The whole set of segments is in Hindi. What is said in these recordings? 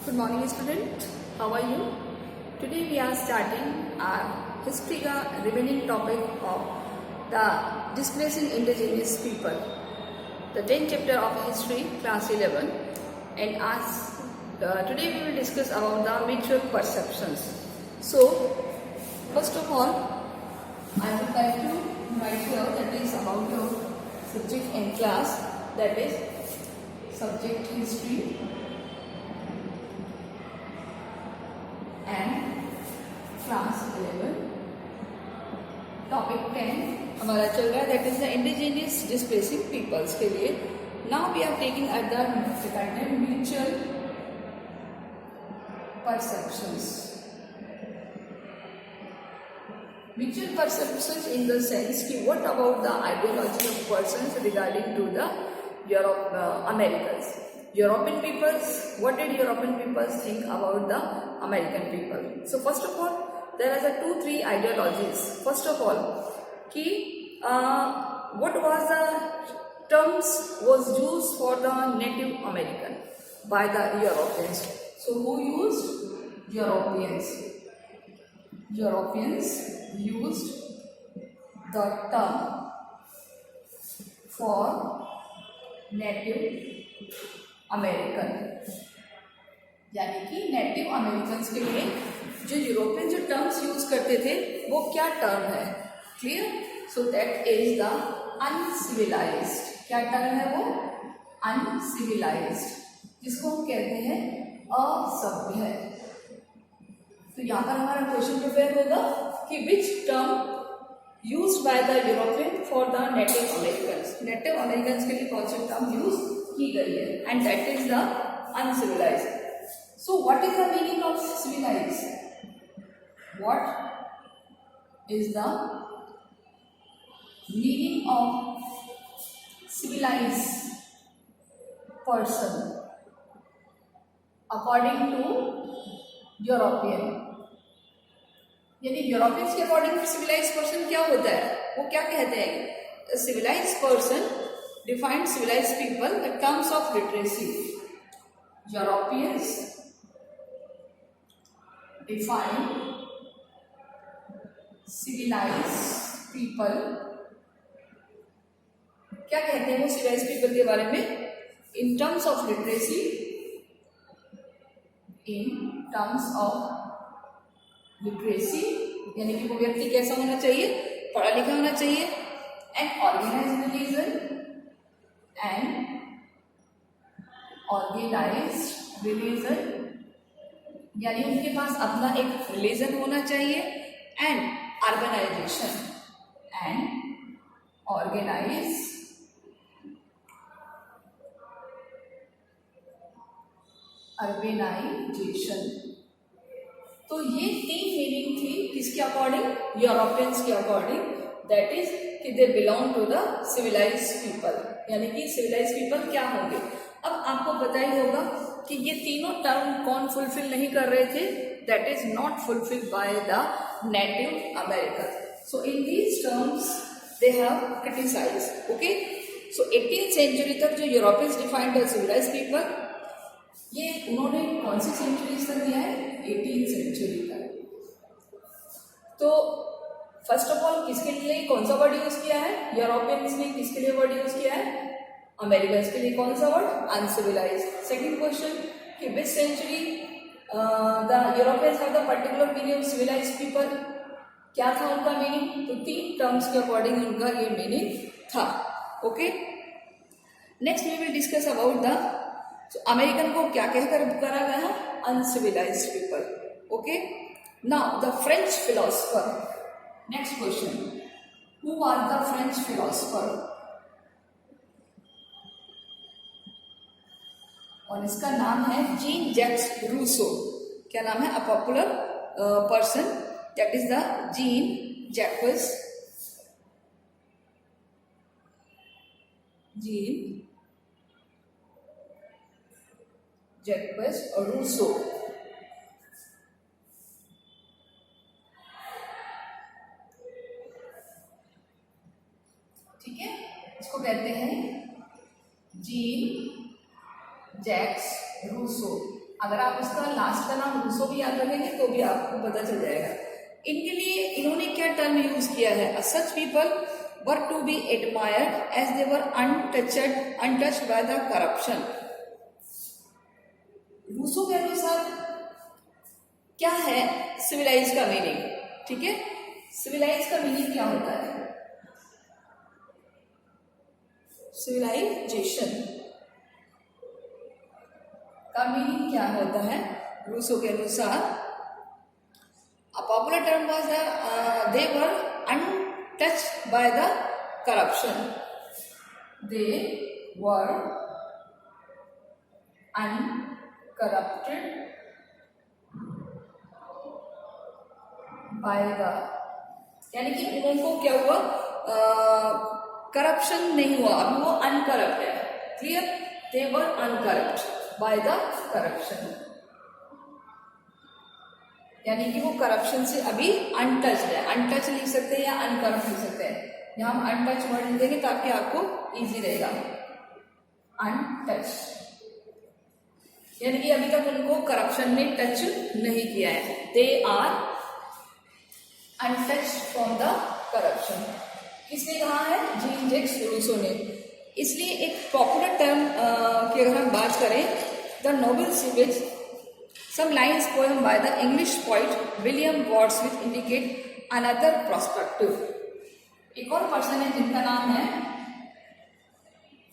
Good morning student, how are you? Today we are starting our history का remaining topic of the displacing indigenous people, the 10th chapter of history class 11, and today we will discuss about the mutual perceptions. So first of all I would like to write here that is about your subject in class, that is subject history and class 11 topic 10 हमारा चल रहा है, that is the indigenous displacing peoples के लिए. Now we are taking at the title mutual perceptions. Mutual perceptions in the sense कि what about the ideology of persons regarding to the Europe Americans. European peoples, what did European peoples think about the American people? So first of all, there are the 2-3 ideologies. First of all, what was the terms was used for the Native American by the Europeans. So who used? Europeans. Europeans used the term for Native American, यानी कि नेटिव अमेरिकन्स के लिए जो यूरोपियन जो टर्म्स यूज करते थे वो क्या टर्म है? Clear? So that is the uncivilised. क्या टर्म है वो? अनसिविलाइज्ड, जिसको हम कहते हैं असभ्य. तो यहाँ पर हमारा क्वेश्चन प्रिपेयर होगा कि which term used by the European for the native Americans. Native Americans के लिए कौन सी टर्म यूज की गई है? And that is the uncivilised. So what is the meaning of civilised? What is the meaning of civilized person according to European? यानी यूरोपियंस के अकॉर्डिंग सिविलाइज्ड पर्सन क्या होता है? वो क्या कहते हैं? Civilised person defined civilized people in terms of literacy. Europeans define civilized people. क्या कहते हैं वो civilized people के बारे में? In terms of literacy, in terms of literacy, यानी कि वो व्यक्ति कैसा होना चाहिए? पढ़ा लिखा होना चाहिए. And organized religion and organized religion, यानी उनके पास अपना एक रिलीजन होना चाहिए. And organisation and organisation. तो ये 3 मीनिंग थी किसके अकॉर्डिंग? यूरोपियंस के अकॉर्डिंग. दैट इज कि they belong to the civilised people, यानी कि सिविलाइज्ड पीपल क्या होंगे. अब आपको पता ही होगा कि ये तीनों टर्म कौन फुलफिल नहीं कर रहे थे? That is not fulfilled by the native American. So in these terms they have criticised. Okay, so 18th century तक जो Europeans defined the civilised people, ये उन्होंने कौन सी सेंचुरी तक दिया है? 18th सेंचुरी तक. तो फर्स्ट ऑफ ऑल किसके लिए कौन सा वर्ड यूज किया है? यूरोपियंस ने किसके लिए वर्ड यूज किया है? अमेरिकन्स के लिए कौन सा वर्ड? अनसिविलाइज्ड. सेकंड क्वेश्चन कि which century the Europeans have the particular meaning of civilised people. क्या था उनका मीनिंग? तो 3 टर्म्स के अकॉर्डिंग उनका ये मीनिंग था. Okay, next we will discuss about the American को क्या कहकर करा गया है? Uncivilised people. Okay, now the French philosopher. Next question, who are the French philosopher? और इसका नाम है जीन जैक्स रूसो. क्या नाम है? A popular person, that is the Jean Jacques Rousseau. ठीक है, इसको कहते हैं जीन जैक्स रूसो. अगर आप उसका लास्ट का नाम रूसो भी याद रखेंगे तो भी आपको पता चल जाएगा। इनके लिए इन्होंने क्या टर्म यूज किया है, such people were to be admired as they were untouched by the corruption. Rousseau के अनुसार क्या है सिविलाइज का मीनिंग, ठीक है, सिविलाइज का मीनिंग क्या होता है, सिविलाइजेशन का मीनिंग क्या होता है रूसो के अनुसार। A popular term was they were untouched by the corruption, they were uncorrupted by the, यानी कि उनको क्या हुआ, करप्शन नहीं हुआ, अभी वो अनकरप्ट है, clear, they were uncorrupt by the corruption, यानी कि वो करप्शन से अभी अनटच्ड है, अनटच लिख सकते हैं या अनकरप्ट लिख सकते हैं, यहाँ हम अनटच वर्ड लिख देंगे ताकि आपको इजी रहेगा, अनटच, यानी कि अभी तक उनको करप्शन ने टच नहीं किया है, they are untouched from the corruption. किसने कहा है, जीन जैक्स रूसो ने। इसलिए एक पॉपुलर टर्म की अगर हम बात करें, the noble savage, some lines poem by the English poet William Wordsworth indicate another perspective। एक और पर्सन है जिनका नाम है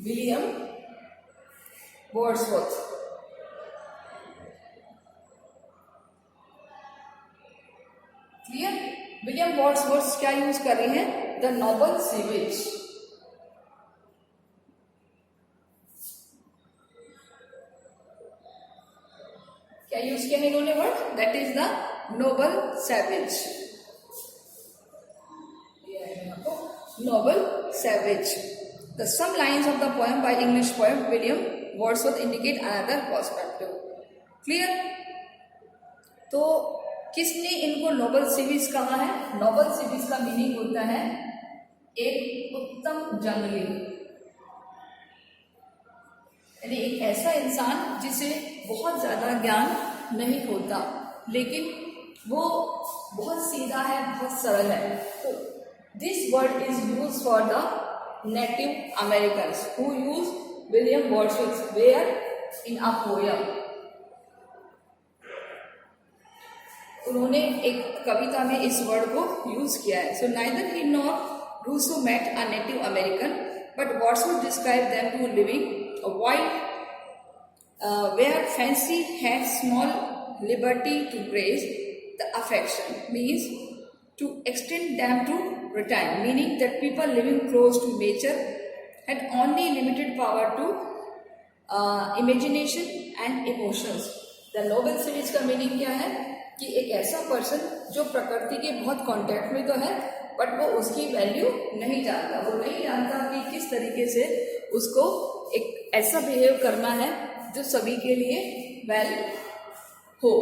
William Wordsworth. Clear, William Wordsworth क्या यूज कर रहे हैं, द नोबल सिविज, क्या यूज किया है इन्होंने word, that is the noble savage, noble savage. The some lines of the poem by English poet William Wordsworth indicate another perspective. Clear, तो किसने इनको नोबल सिविज कहा है, नोबल सिविज का मीनिंग होता है एक उत्तम जंगली, यानी एक ऐसा इंसान जिसे बहुत ज्यादा ज्ञान नहीं होता लेकिन वो बहुत सीधा है, बहुत सरल है। तो this word is use for the native Americans who use William Wordsworth where in a poem. उन्होंने एक कविता में इस वर्ड को यूज किया है। So neither he nor Rousseau met a native American but Wordsworth describe them to living where fancy had small liberty to grace the affection, means to extend them to return, meaning that people living close to nature had only limited power to imagination and emotions। The noble civic का मीनिंग क्या है कि एक ऐसा पर्सन जो प्रकृति के बहुत कांटेक्ट में तो है बट वो उसकी वैल्यू नहीं जानता, वो नहीं जानता कि किस तरीके से उसको एक ऐसा बिहेव करना है जो सभी के लिए वेल हो।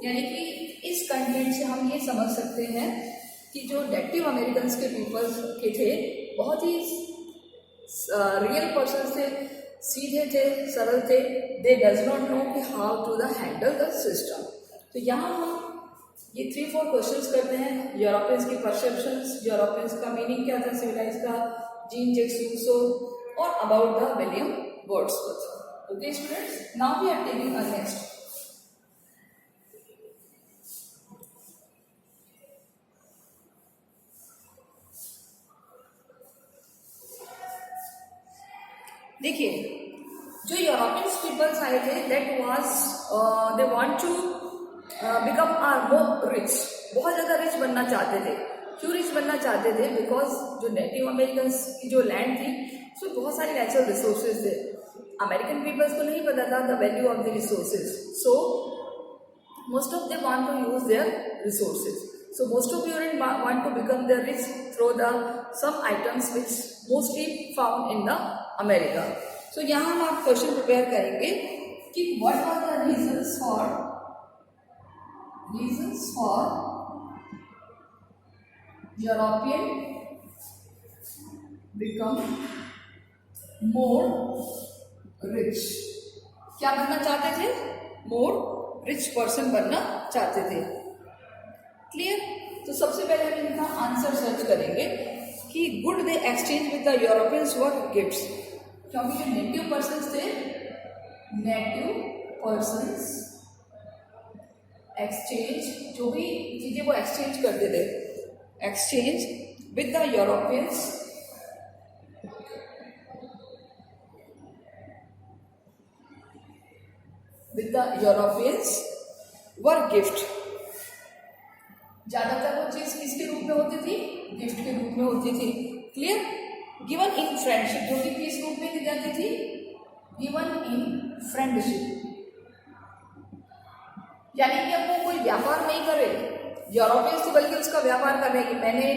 यानी कि इस कंटेंट से हम ये समझ सकते हैं कि जो नेटिव अमेरिकन्स के पीपल्स के थे बहुत ही रियल पर्सन थे, सीधे थे, सरल थे, दे डज नॉट नो कि how to the handle the system. तो यहाँ हम ये 3-4 क्वेश्चंस करते हैं, यूरोपियंस की परसेप्शंस, यूरोपियंस का मीनिंग क्या था सिविलाइज का, जीन जैक्स रूसो, और about the William Wordsworth. Okay students, now we are taking our next. देखिए, जो यूरोपियन पीपल्स आए थे that was they want to become more rich, बहुत ज़्यादा रिच बनना चाहते थे। क्यों रिच बनना चाहते थे, बिकॉज जो नेटिव अमेरिकन्स की जो लैंड थी उसमें बहुत सारे नेचुरल रिसोर्सेज थे। अमेरिकन पीपल्स को नहीं पता था the value of the resources, so most of they want to use their resources, so most of your want to become their rich through the some items which mostly found in the America. So यहाँ हम आप क्वेश्चन प्रिपेयर करेंगे कि what are the reasons for European become more rich. क्या बनना चाहते थे, मोर रिच पर्सन बनना चाहते थे। क्लियर? तो सबसे पहले हम इनका आंसर सर्च करेंगे कि good they exchange with the Europeans were gifts, क्योंकि जो नेटिव पर्सन्स थे, नेटिव पर्सन्स एक्सचेंज, जो भी चीजें वो एक्सचेंज करते थे, exchange with the Europeans were gift. ज्यादातर वो चीज किसके रूप में होती थी? गिफ्ट के रूप में होती थी। क्लियर? गिवन इन फ्रेंडशिप, जो कि किस रूप में दी जाती थी? गिवन इन फ्रेंडशिप, यानी कि अब वो कोई व्यापार नहीं करे, यूरोपियंस तो बल्कि उसका व्यापार कर रहे हैं कि मैंने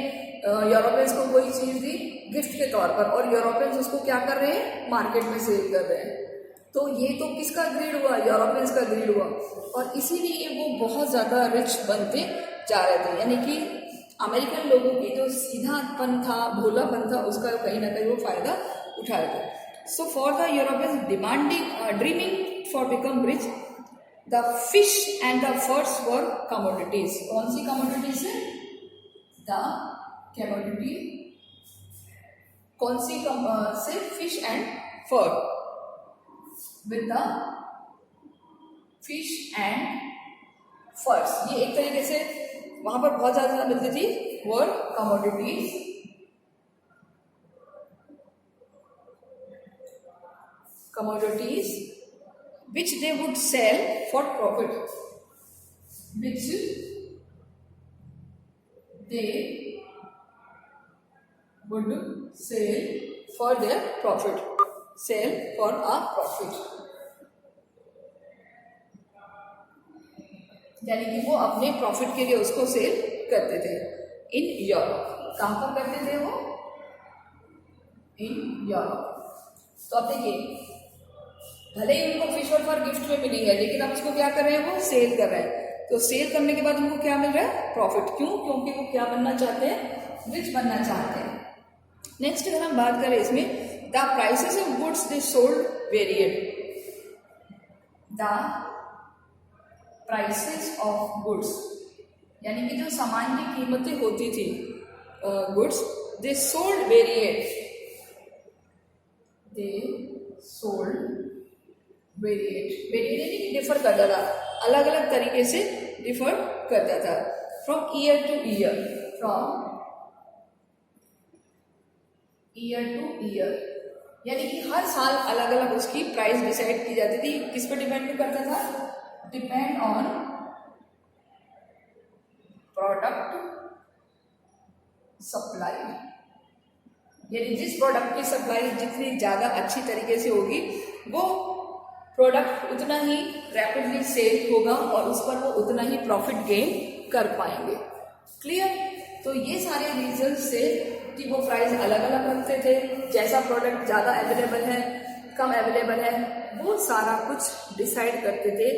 यूरोपियंस को कोई चीज दी गिफ्ट के तौर पर, और यूरोपियंस उसको क्या कर रहे हैं? मार्केट में सेल कर रहे हैं। तो ये तो किसका ग्रीड हुआ? यूरोपियंस का ग्रीड हुआ, और इसीलिए वो बहुत ज़्यादा रिच बनते जा रहे थे। यानी कि अमेरिकन लोगों की जो सीधापन था, भोलापन था, उसका कहीं ना कहीं वो फायदा उठा रहे थे। So for the Europeans demanding dreaming for become rich, the fish and the furs were commodities. कौन सी कमोडिटीज है? द कमोडिटी, कौन सी से? Fish and fur, with the fish and furs। ये एक तरीके से वहां पर बहुत ज्यादा मिलती थी, वर commodities, which they would sell for profit, which they would sell for their profit, sell for a profit, यानी कि वो अपने प्रॉफिट के लिए उसको सेल करते थे। इन यूरोप, कहां पर करते थे वो? In Europe. तो अब देखिए, भले ही उनको फिश और फर गिफ्ट में मिली है, लेकिन अब उसको क्या कर रहे हैं? वो सेल कर रहे हैं। तो सेल करने के बाद उनको क्या मिल रहा है? प्रॉफिट। क्यों? क्योंकि वो क्या बनना चाहते हैं? रिच बनना चाहते हैं। नेक्स्ट अगर हम बात करें इसमें, the prices of goods they sold varied. The prices of goods, यानी कि जो सामान की कीमतें होती थी, goods, they sold varied, they sold variate. Variate यानी कि डिफर करता था, अलग अलग तरीके से डिफर करता था, from year two year, from year two year, यानी कि हर साल अलग अलग उसकी प्राइस डिसाइड की जाती थी। किस पर डिपेंड करता था? डिपेंड ऑन प्रोडक्ट सप्लाई, यानी जिस प्रोडक्ट की सप्लाई जितनी ज्यादा अच्छी तरीके से होगी, वो प्रोडक्ट उतना ही रैपिडली सेल होगा और उस पर वो उतना ही प्रॉफिट गेन कर पाएंगे। क्लियर? तो ये सारे रीजन से कि वो प्राइस अलग अलग रखते थे, जैसा प्रोडक्ट ज़्यादा अवेलेबल है, कम अवेलेबल है, वो सारा कुछ डिसाइड करते थे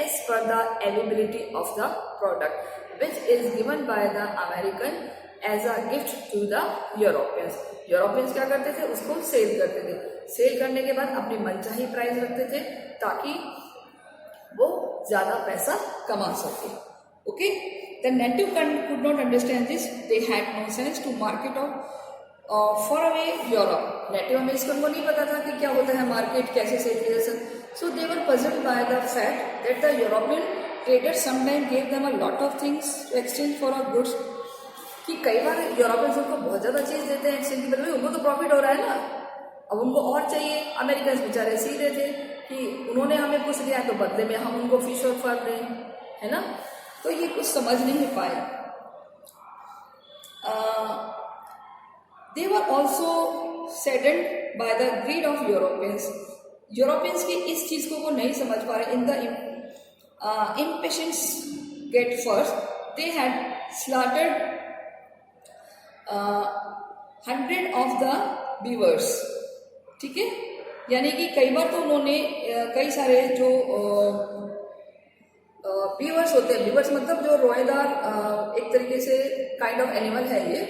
as per the availability of the product which is given by the American as a gift to the Europeans. Europeans क्या करते थे? उसको सेल करते थे। सेल करने के बाद अपनी मनचाही प्राइस रखते थे ताकि वो ज्यादा पैसा कमा सके। Okay, the native could not understand this, they had no sense to market of far away Europe। Native American को नहीं पता था कि क्या होता है मार्केट, कैसे सेल किया जा सकता। सो दे वर puzzled by the fact that the European traders sometimes gave them a lot of things to exchange for our goods। कि कई बार यूरोपियंस उनको बहुत ज्यादा चीज देते हैं एक्सचेंज के बदले, उनको तो प्रॉफिट हो रहा है ना, अब उनको और चाहिए। अमेरिकन बेचारे सीधे थे कि उन्होंने हमें कुछ दिया तो बदले में हम उनको फिश और फर दें, है ना। तो ये कुछ समझ नहीं पाए। They were also saddened by the greed of Europeans. Europeans की इस चीज को वो नहीं समझ पा रहे। In the impatience get first, they had slaughtered 100 of the beavers। ठीक है, यानी कि कई बार तो उन्होंने कई सारे जो बीवर्स होते हैं, बीवर्स मतलब जो रोएदार एक तरीके से काइंड ऑफ एनिमल है ये,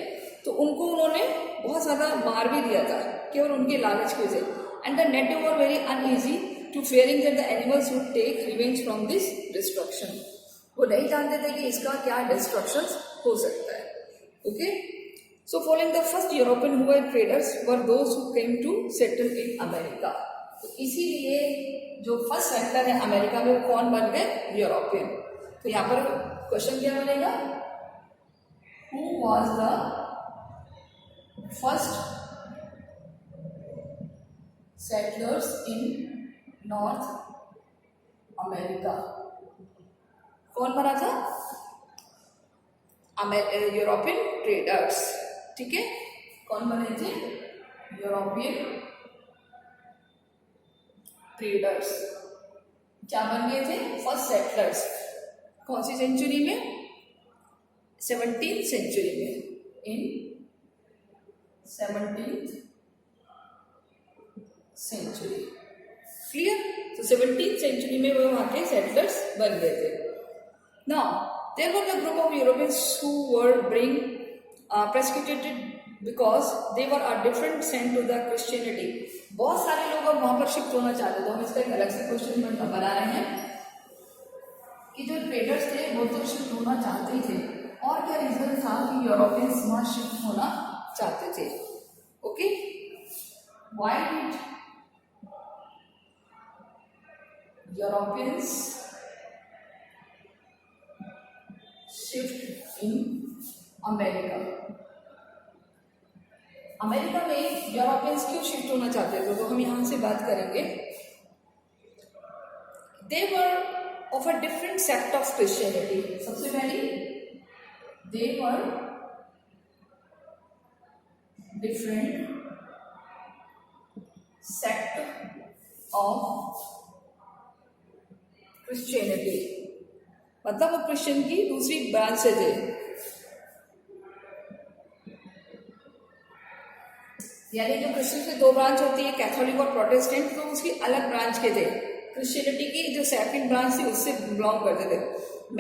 तो उनको उन्होंने बहुत ज्यादा मार भी दिया था केवल उनके लालच की वजह। And the native were very uneasy to fearing that the animals would take revenge from this destruction. वो नहीं जानते थे कि इसका क्या destructions हो सकता है. Okay? So following the first European who were traders were those who came to settle in America. तो इसीलिए जो फर्स्ट सेटलर है अमेरिका में वो कौन बन गए? यूरोपियन. तो यहाँ पर क्वेश्चन क्या बनेगा? Who was the first settlers in North America? कौन बना था? European traders. ठीक है, कौन बने थे? European traders. क्या बन गए थे? First settlers. कौन सी सेंचुरी में? 17th सेंचुरी में. इन 17th सेंचुरी. क्लियर? तो 17th सेंचुरी में वो वहां के सेटलर्स बन गए थे. Now there were the group of Europeans who were being persecuted because they were a different sent to the Christianity. बहुत सारे लोग अब वहां पर शिफ्ट होना चाहते थे. हम इसका एक अलग से क्वेश्चन बना रहे हैं कि जो ट्रेडर्स थे वो तो शिफ्ट होना चाहते ही थे. और क्या रीजन था कि यूरोपियंस वहां शिफ्ट होना चाहते थे? Okay, why did Europeans shift in America? America में यूरोपियंस क्यों शिफ्ट होना चाहते थे? तो हम यहां से बात करेंगे. They were of a different sect of Christianity. सबसे पहले they were different sect of Christianity. मतलब वो क्रिश्चियन की दूसरी ब्रांच से थे. यानी जो क्रिश्चियन से दो ब्रांच होती है, कैथोलिक और प्रोटेस्टेंट, तो उसकी अलग ब्रांच के थे. क्रिश्चियनिटी की जो सेकंड ब्रांच थी उससे बिलोंग करते थे.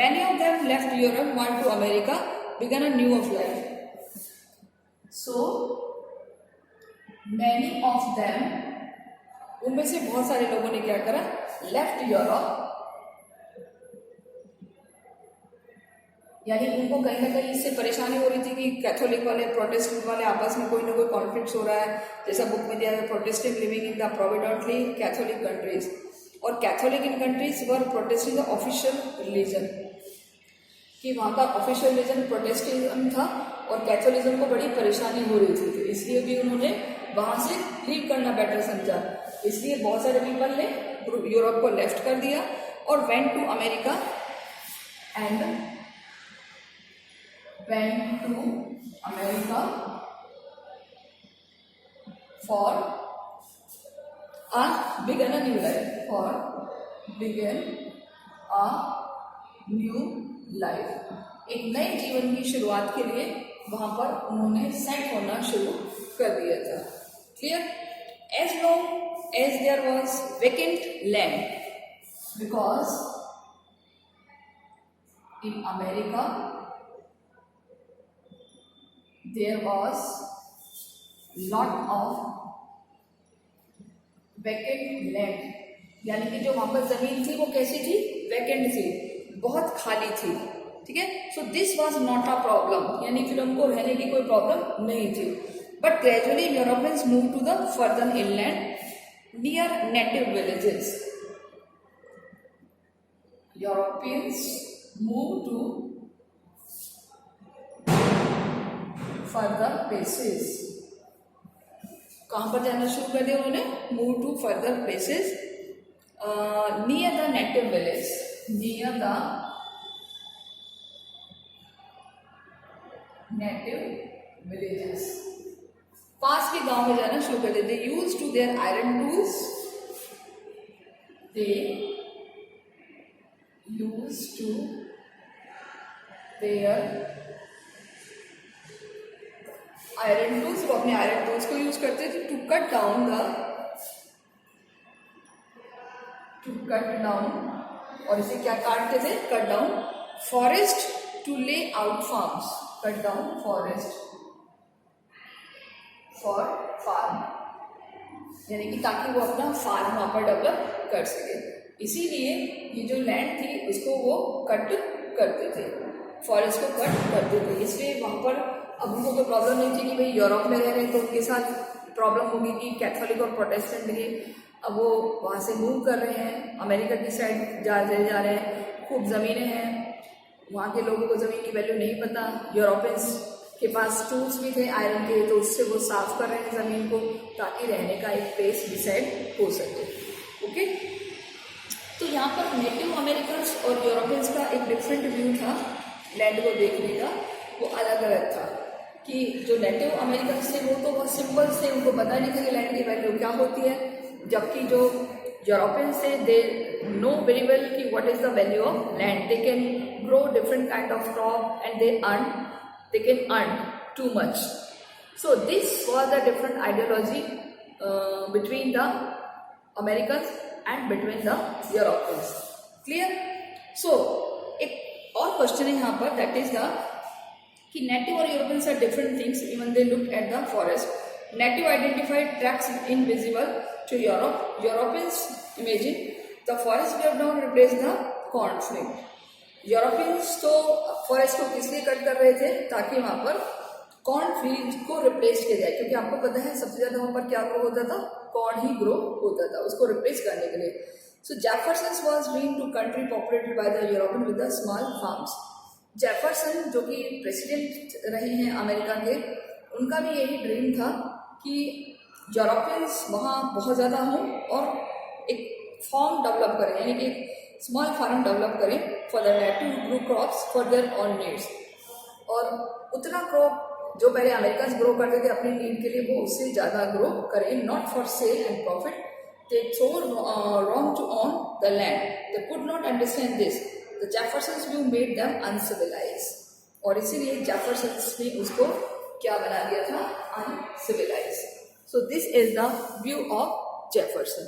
Many of them left Europe, went to America, began a new of life. So many of them, उनमें से बहुत सारे लोगों ने क्या करा? Left Europe. यानी उनको कहीं ना कहीं इससे परेशानी हो रही थी कि कैथोलिक वाले प्रोटेस्टेंट वाले आपस में कोई ना कोई कॉन्फ्लिक्ट हो रहा है. जैसा बुक में दिया है, Protestant living in the predominantly Catholic countries, और Catholic in countries where Protestant the official religion. कि वहाँ का ऑफिशियल रिलीजन प्रोटेस्टेंटिज्म था और कैथोलिज्म को बड़ी परेशानी हो रही थी. तो इसलिए भी उन्होंने वहाँ से लीव करना बेटर समझा. इसलिए बहुत सारे पीपल ने यूरोप को लेफ्ट कर दिया और went to America and went to America for begin a new life. For begin a new life. एक नए जीवन की शुरुआत के लिए वहां पर उन्होंने सेट होना शुरू कर दिया था. Clear? As long as there was vacant land, because in America there was lot of vacant land. यानी कि जो वहां पर जमीन थी वो कैसी थी? वैकेंट थी, बहुत खाली थी. ठीक है? So this was not a problem. यानी फिर उनको रहने की कोई प्रॉब्लम नहीं थी. But gradually Europeans move to the further inland near native villages. Europeans move to further places. कहां पर जाना शुरू कर दिया उन्होंने? Move to further places near the native village. Near the native villages, पास के गांव में जाना शुरू कर दिया. They use to their iron tools. They use to their iron tools. वो अपने आयरन टूल्स को यूज करते थे टू कट डाउन, और इसे क्या काटते थे? Cut down forest to lay out farms. Cut down forest for farm. यानी कि ताकि वो अपना फार्म वहाँ पर डेवलप कर सके। इसीलिए ये जो लैंड थी उसको वो कट करते थे, फॉरेस्ट को कट करते थे। इसलिए वहाँ पर अब उनको कोई प्रॉब्लम नहीं थी कि भाई यूरोप में रह रहे हैं तो उनके साथ प्रॉब्लम होगी कि कैथोलिक और प्रोटेस्टेंट के अब वो वहाँ से मूव कर रहे हैं, अमेरिका की साइड जा रहे हैं, खूब ज़मीनें हैं, वहाँ के लोगों को ज़मीन की वैल्यू नहीं पता। यूरोपियंस के पास टूल्स भी थे आयरन के, तो उससे वो साफ कर रहे हैं ज़मीन को ताकि रहने का एक प्लेस डिसाइड हो सके। ओके, तो यहाँ पर नेटिव अमेरिकन्स और यूरोपियंस का एक डिफरेंट व्यू था लैंड को देखने का, वो अलग अलग था। कि जो नेटिव अमेरिकन्स थे वो तो बहुत सिंपल थे, उनको पता नहीं था कि लैंड की वैल्यू क्या होती है, जबकि जो यूरोपियंस थे दे नो वेरी वेल कि what is the value of land. They can grow different kind of crop and they can earn too much. So this was the different ideology between the Americans and between the Europeans. Clear? So एक और क्वेश्चन है यहाँ पर, that is the कि native और Europeans are different things even they looked at the forest. Native identified tracks invisible to Europe. Europeans imagine the forest we have now replaced the cornfield. Europeans तो फॉरेस्ट को किस लिए कट कर रहे थे, ताकि वहाँ पर कॉर्न फील्ड को रिप्लेस किया जाए, क्योंकि आपको पता है सबसे ज़्यादा वहाँ पर क्या ग्रो होता था, कॉर्न ही ग्रो होता था, उसको रिप्लेस करने के लिए। So Jefferson was dream to country populated by the European with the small farms. Jefferson जो कि प्रेसिडेंट रहे हैं अमेरिका के, उनका भी यही ड्रीम था कि यूरोपियंस वहाँ बहुत ज़्यादा हों और एक फॉर्म डेवलप करें, यानी कि स्मॉल फार्म डेवलप करें for the native grow crops for their on needs. और उतना क्रॉप जो पहले अमेरिकन ग्रो करते थे अपनी नीड के लिए, वो उससे ज़्यादा ग्रो करें, not for sale and profit. They throw wrong to on the land, they could not understand this, the Jefferson's view made them uncivilised. और इसीलिए जेफरसन्स ने उसको क्या बना दिया था, uncivilised. So this is the view of Jefferson.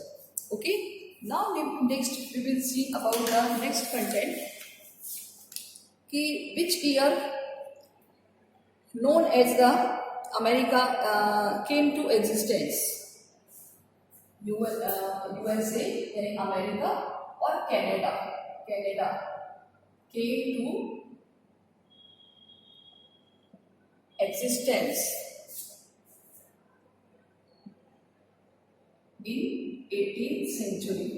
Okay, now next we will see about the next content कि which year known as the America came to existence. USA यानी अमेरिका और Canada came to existence in 18th century।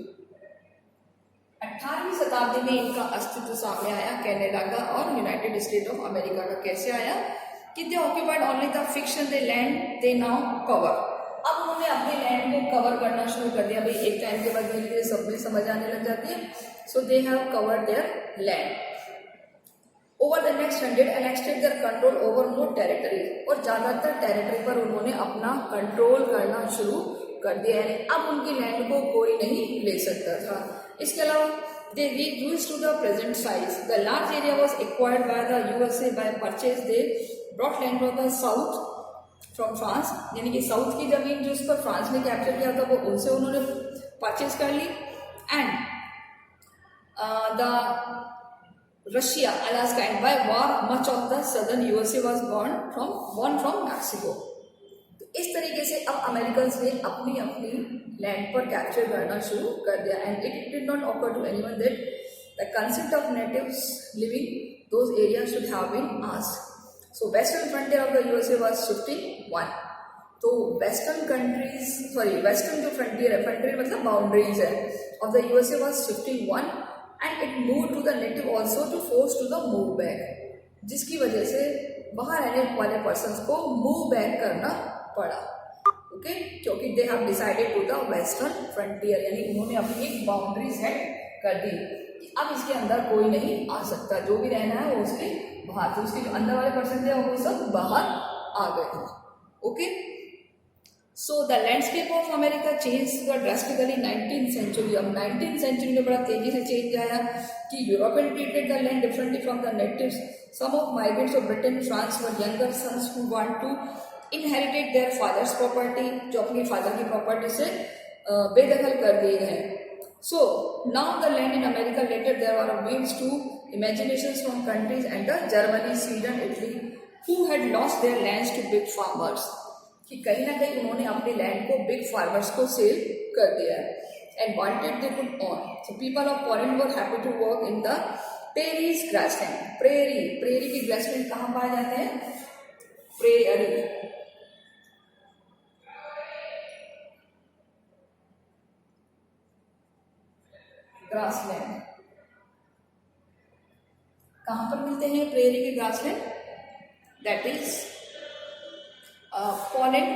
18वीं शताब्दी में इनका अस्तित्व सामने आया, कनाडा का और यूनाइटेड स्टेट ऑफ अमेरिका का। कैसे आया कि दे occupied only the fiction they land they now cover. अब उन्होंने अपने लैंड को कवर करना शुरू कर दिया। भाई एक टाइम के बाद धीरे धीरे सब में समझ आने लग जाती है। So they have covered their land over the next 100 and extend their control over more territory. और ज़्यादातर टेरिटरी पर उन्होंने अपना कंट्रोल करना शुरू कर दिया, यानी अब उनकी लैंड को कोई नहीं ले सकता था। इसके अलावा दे reduced to the present size. The large area was acquired by the USA by purchase. They brought land from the south from France, यानी कि साउथ की जमीन जो उसको फ्रांस ने कैप्चर किया था वो उनसे उन्होंने परचेज कर ली। And the Russia, Alaska and by war much of the southern USA was won from Mexico. इस तरीके से अब अमेरिकन ने अपनी अपनी लैंड पर कैप्चर करना शुरू कर दिया। And it did not occur to anyone that the concept of natives living those areas should have been asked. So western frontier of the USA was shifting one. तो वेस्टर्न जो फ्रंटियर है, फ्रंटियर मतलब बाउंड्रीज है, of the USA was shifting one and it move to the native also to force to the move back, जिसकी वजह से वहाँ रहने वाले पर्सन को मूव बैक करना पड़ा। ओके, क्योंकि they have decided to the western frontier, यानी उन्होंने अपनी एक बाउंड्री सेट कर दी कि अब इसके अंदर कोई नहीं आ सकता, जो भी रहना है वो उसके बाहर। तो उसके जो अंदर वाले पर्सन थे वो सब बाहर आ गए। Okay, so the landscape of America change drastically 19th century. अब 19th सेंचुरी में बड़ा तेजी से चेंज आया कि European treated the land differently from the natives. Some of migrants of Britain France were younger sons who want to inherited their fathers property, जो अपनी फादर की प्रॉपर्टी से बेदखल कर दिए हैं। So now the land in America later there were winds to imaginations from countries and Germany, Sweden, Italy who had lost their lands to big farmers. कि कहीं ना कहीं उन्होंने अपने लैंड को बिग फार्मर्स को सेल कर दिया है and wanted they could on. So people of Poland were happy to work in the prairies grassland. Prairie की ग्रासलैंड कहाँ पाए जाते हैं? प्रेरी. ग्रासलैंड कहाँ पर मिलते हैं प्रेरी के grassland? That is Poland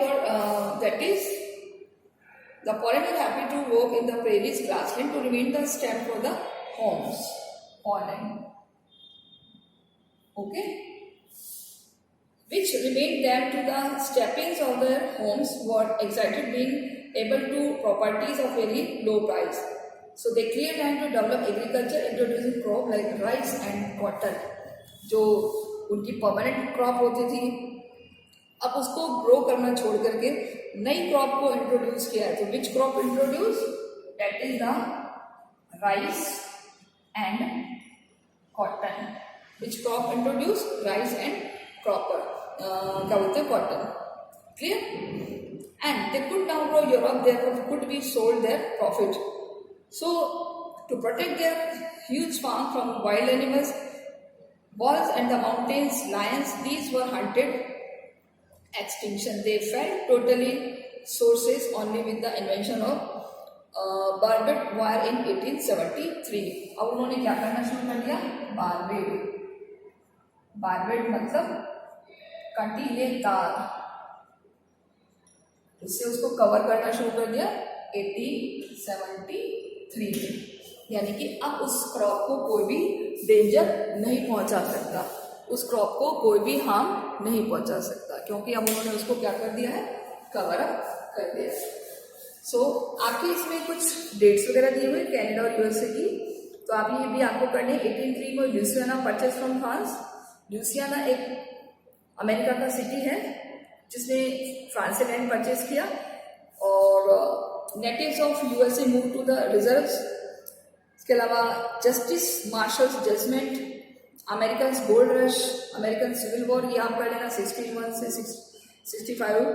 were happy to work in the prairies grassland to remain the stem for the homes. Poland, okay, which remained them to the steppings of their homes, were excited being able to properties of very low price. So they cleared land to develop agriculture, introducing crop like rice and cotton. जो उनकी परमानेंट क्रॉप होती थी, अब उसको ग्रो करना छोड़ करके नई क्रॉप को इंट्रोड्यूस किया है. तो which crop introduce? That is the rice and cotton. Which crop introduce? Rice and क्या बोलते हैं? Cotton. Clear? And they could now grow Europe, therefore could be sold there profit. So to protect their huge farm from wild animals, wolves and the mountains lions, these were hunted extinction. They fell totally sources only with the invention of barbed wire in 1873. अब उन्होंने क्या करना शुरू कर दिया? बार्बेड मतलब कंटीले तार, इससे उसको कवर करना शुरू कर दिया 1873 में. यानी कि अब उस क्रॉप को कोई भी डेंजर नहीं पहुंचा सकता, उस क्रॉप को कोई भी हार्म नहीं पहुंचा सकता, क्योंकि अब उन्होंने उसको क्या कर दिया है? कवर अप कर दिया. सो आपके इसमें कुछ डेट्स वगैरह दिए हुए कनाडा और यूएसए की, तो आप ये भी आपको करने. 1803 को Louisiana purchase from France. Louisiana एक अमेरिका का सिटी है जिसने फ्रांस से लैंड परचेज किया, और natives of USA move to the reserves. इसके अलावा justice Marshall's judgment, American gold rush, American civil war, ये आप कर लेना 61 से 65.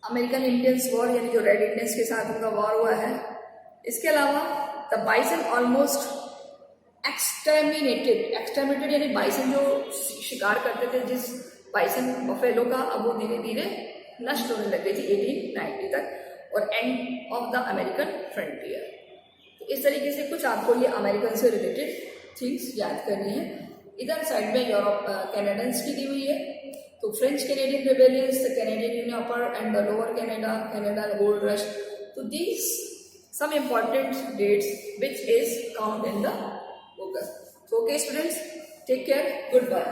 अमेरिकन इंडियंस वॉर यानी जो रेड इंडियंस के साथ उनका वॉर हुआ है. इसके अलावा द बाइसन ऑलमोस्ट एक्सटर्मिनेटेड यानी बाइसन जो शिकार करते थे, जिस बाइसन बफेलो का, अब वो धीरे धीरे नष्ट होने लग गई थी 1890 तक, और end of the American frontier. इस तरीके से कुछ आपको ये अमेरिकन से रिलेटेड थिंग्स याद करनी है. इधर साइड में यूरोप कैनेडियंस की दी हुई है. तो French Canadian rebellions, the Canadian union upper and the lower Canada gold rush. तो these some important dates which is count in the book. So okay students, take care, goodbye.